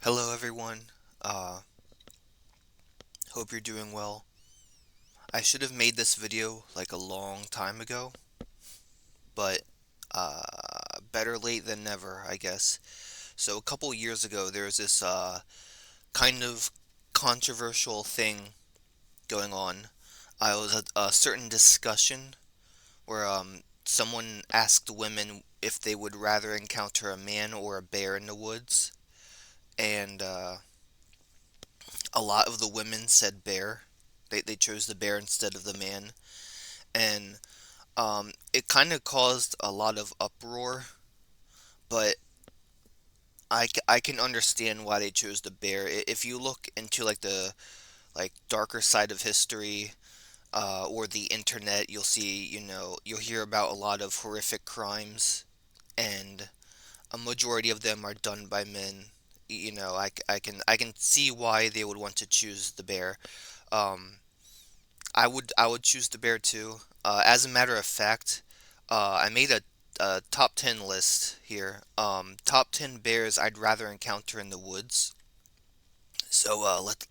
Hello, everyone. Uh, Hope you're doing well. I should have made this video like a long time ago, but uh, better late than never, I guess. So, a couple years ago, there was this kind of controversial thing going on. It was a certain discussion where someone asked women if they would rather encounter a man or a bear in the woods, and a lot of the women said bear. They chose the bear instead of the man, and it kind of caused a lot of uproar. But I can understand why they chose the bear. If you look into like the darker side of history, or the internet, you'll see, you'll hear about a lot of horrific crimes, and a majority of them are done by men. I can see why they would want to choose the bear. Um, I would choose the bear too. As a matter of fact, I made a top 10 list here. Top 10 bears I'd rather encounter in the woods. So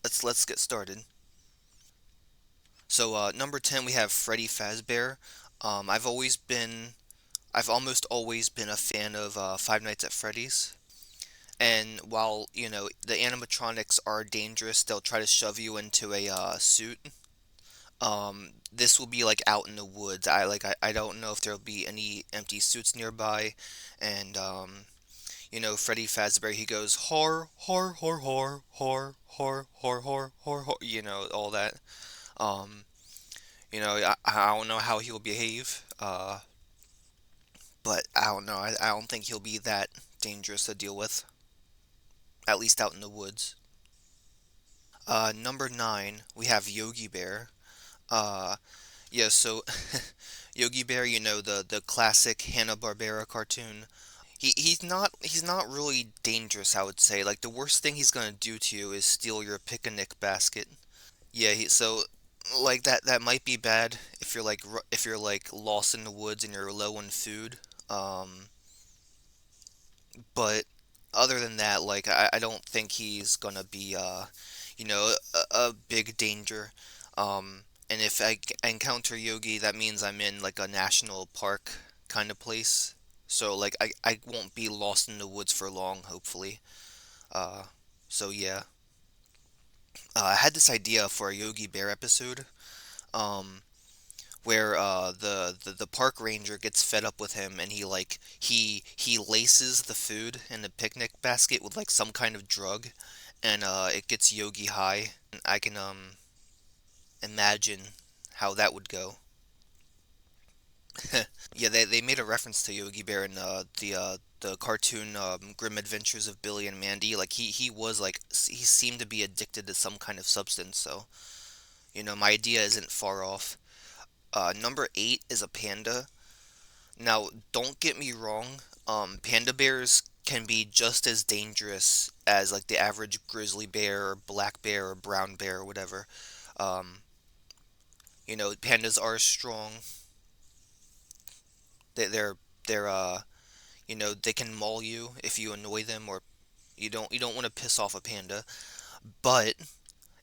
let's get started. So number 10 we have Freddy Fazbear. I've almost always been a fan of Five Nights at Freddy's. And while the animatronics are dangerous, they'll try to shove you into a suit. This will be like out in the woods. I don't know if there'll be any empty suits nearby, and Freddy Fazbear, he goes hor hor hor hor hor hor hor hor hor hor, all that. Um, I don't know how he'll behave, but I don't know. I don't think he'll be that dangerous to deal with, at least out in the woods. Number nine, we have Yogi Bear. Uh, yeah, so Yogi Bear, the classic Hanna-Barbera cartoon. He's not really dangerous, I would say. Like the worst thing he's gonna do to you is steal your picnic basket. Yeah, so like that might be bad if you're if you're like lost in the woods and you're low on food. Um, but other than that, like I don't think he's gonna be a big danger. And if I encounter Yogi, that means I'm in like a national park kind of place. So like I won't be lost in the woods for long, hopefully. Uh, so yeah, I had this idea for a Yogi Bear episode, um, where the park ranger gets fed up with him, and he laces the food in the picnic basket with like some kind of drug, and it gets Yogi high. I can imagine how that would go. Yeah, they made a reference to Yogi Bear in the cartoon Grim Adventures of Billy and Mandy. Like he was like he seemed to be addicted to some kind of substance. So my idea isn't far off. Number eight is a panda. Now, don't get me wrong. Panda bears can be just as dangerous as like the average grizzly bear or black bear or brown bear or whatever. Um, Pandas are strong. They're they can maul you if you annoy them, or you don't want to piss off a panda. But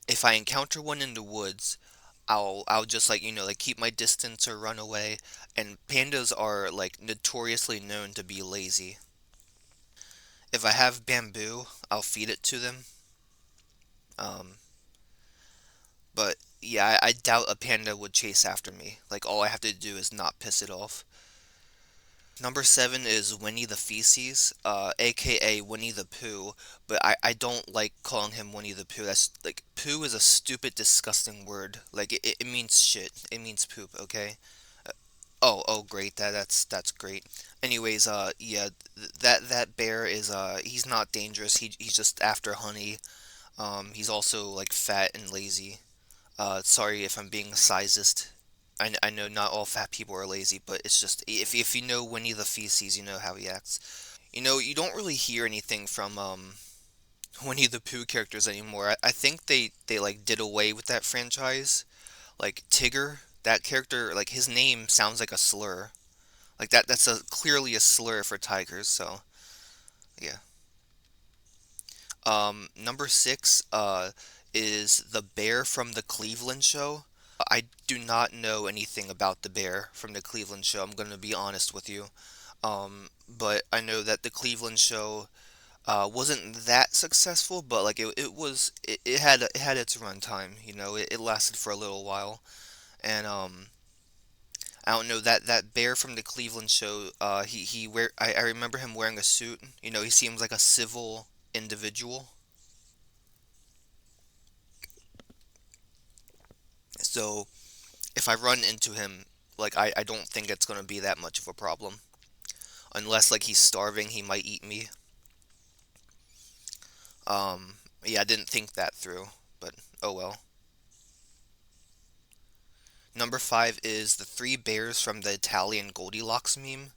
if I encounter one in the woods, I'll just like keep my distance or run away. And pandas are like notoriously known to be lazy. If I have bamboo, I'll feed it to them. Um, but yeah, I doubt a panda would chase after me. Like all I have to do is not piss it off. Number seven is Winnie the Feces, aka Winnie the Pooh, but I don't like calling him Winnie the Pooh. That's like, poo is a stupid, disgusting word. Like, it means shit. It means poop, okay? Oh, great. That's great. Anyways, yeah, that bear is, he's not dangerous. He's just after honey. He's also, like, fat and lazy. Sorry if I'm being a sizist. I know not all fat people are lazy, but it's just if you know Winnie the Feces, you know how he acts. You don't really hear anything from Winnie the Pooh characters anymore. I think they like did away with that franchise. Like Tigger, that character, like his name sounds like a slur. Like that's clearly a slur for tigers. So yeah. Number six, is the bear from the Cleveland show. I do not know anything about the bear from the Cleveland show. I'm gonna be honest with you. But I know that the Cleveland show wasn't that successful, but like it had its run time. It lasted for a little while, and I don't know that bear from the Cleveland show. I remember him wearing a suit. He seems like a civil individual. So if I run into him, like I don't think it's gonna be that much of a problem. Unless like he's starving, he might eat me. Yeah, I didn't think that through, but oh well. Number five is the three bears from the Italian Goldilocks meme.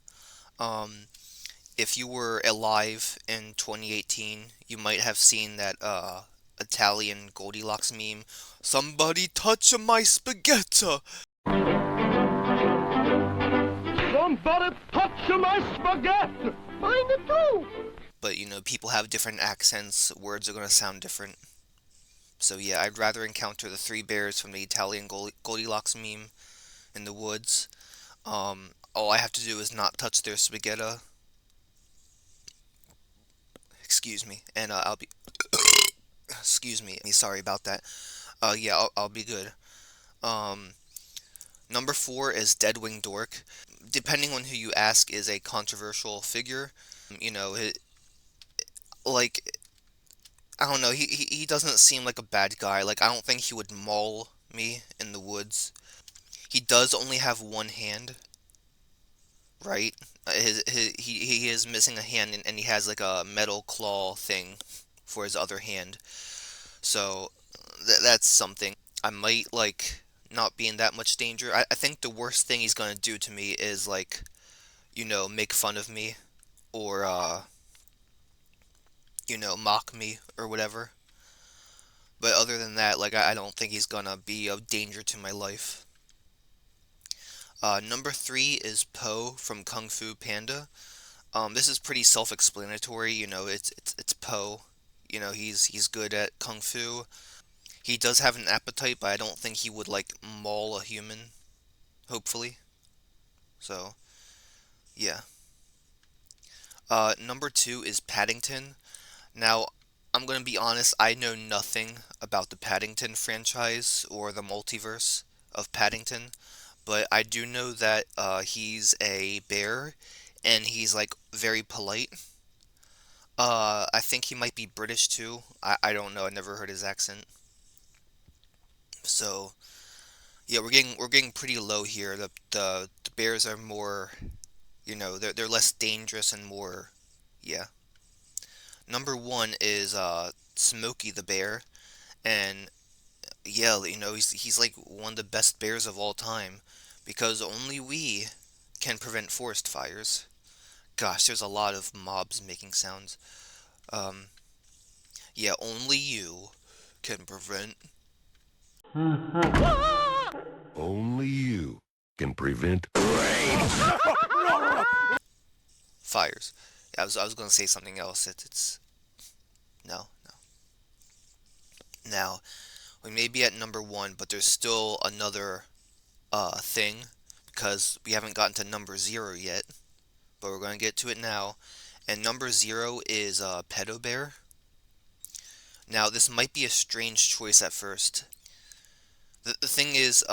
Um, if you were alive in 2018, you might have seen that Italian Goldilocks meme. Somebody touch my spaghetti! Somebody touch my spaghetti! Mine too! But people have different accents, words are gonna sound different. So yeah, I'd rather encounter the three bears from the Italian Goldilocks meme in the woods. All I have to do is not touch their spaghetti. Excuse me, and I'll be. Excuse me, sorry about that. Yeah, I'll be good. Um, Number four is Deadwing Dork. Depending on who you ask, is a controversial figure. You know, like I don't know, he doesn't seem like a bad guy. Like I don't think he would maul me in the woods. He does only have one hand, right? He is missing a hand, and he has like a metal claw thing for his other hand. So that's something. I might like not be in that much danger. I think the worst thing he's gonna do to me is like, make fun of me or mock me or whatever. But other than that, like I don't think he's gonna be a danger to my life. Number three is Po from Kung Fu Panda. This is pretty self-explanatory. It's Po. He's good at kung fu. He does have an appetite, but I don't think he would like maul a human. Hopefully. So yeah. Number two is Paddington. Now, I'm gonna be honest. I know nothing about the Paddington franchise or the multiverse of Paddington, but I do know that he's a bear, and he's like very polite. I think he might be British too. I don't know. I never heard his accent. So yeah, we're getting pretty low here. The bears are more, they're less dangerous and more, yeah. Number one is Smokey the bear, and yeah, he's like one of the best bears of all time because only we can prevent forest fires. Gosh, there's a lot of mobs making sounds. Um, yeah, only you can prevent Only you can prevent fires. I was gonna say something else. It's no, no. Now we may be at number one, but there's still another thing because we haven't gotten to number zero yet. But we're gonna get to it now. And number zero is Pedo Bear. Now this might be a strange choice at first. The thing is,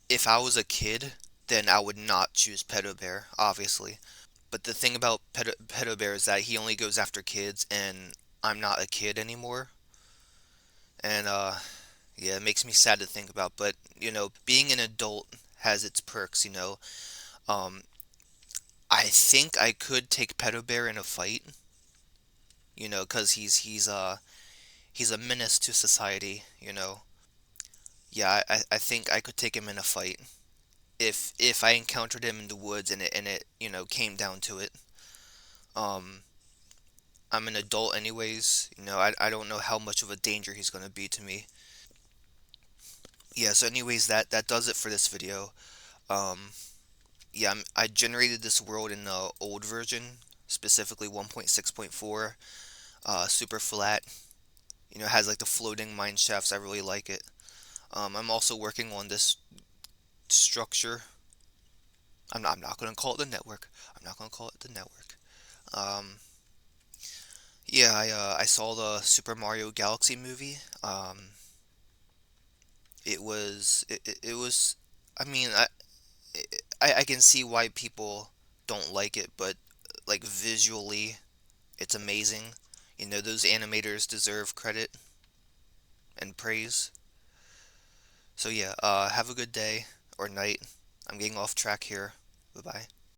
if I was a kid, then I would not choose Pedo Bear, obviously. But the thing about Pedo Bear is that he only goes after kids, and I'm not a kid anymore. And yeah, it makes me sad to think about. But being an adult has its perks. Um, I think I could take Pedo Bear in a fight. Because he's a menace to society. Yeah, I think I could take him in a fight if I encountered him in the woods and it came down to it. Um, I'm an adult anyways. I don't know how much of a danger he's gonna be to me. Yeah, so anyways, that does it for this video. Um, yeah, I generated this world in the old version, specifically 1.6.4, super flat. It has like the floating mine shafts. I really like it. I'm also working on this structure. I'm not gonna call it the network. I'm not gonna call it the network. Um, yeah, I saw the Super Mario Galaxy movie. It was. I mean, I can see why people don't like it, but like visually, it's amazing. Those animators deserve credit and praise. So yeah, have a good day or night. I'm getting off track here. Bye bye.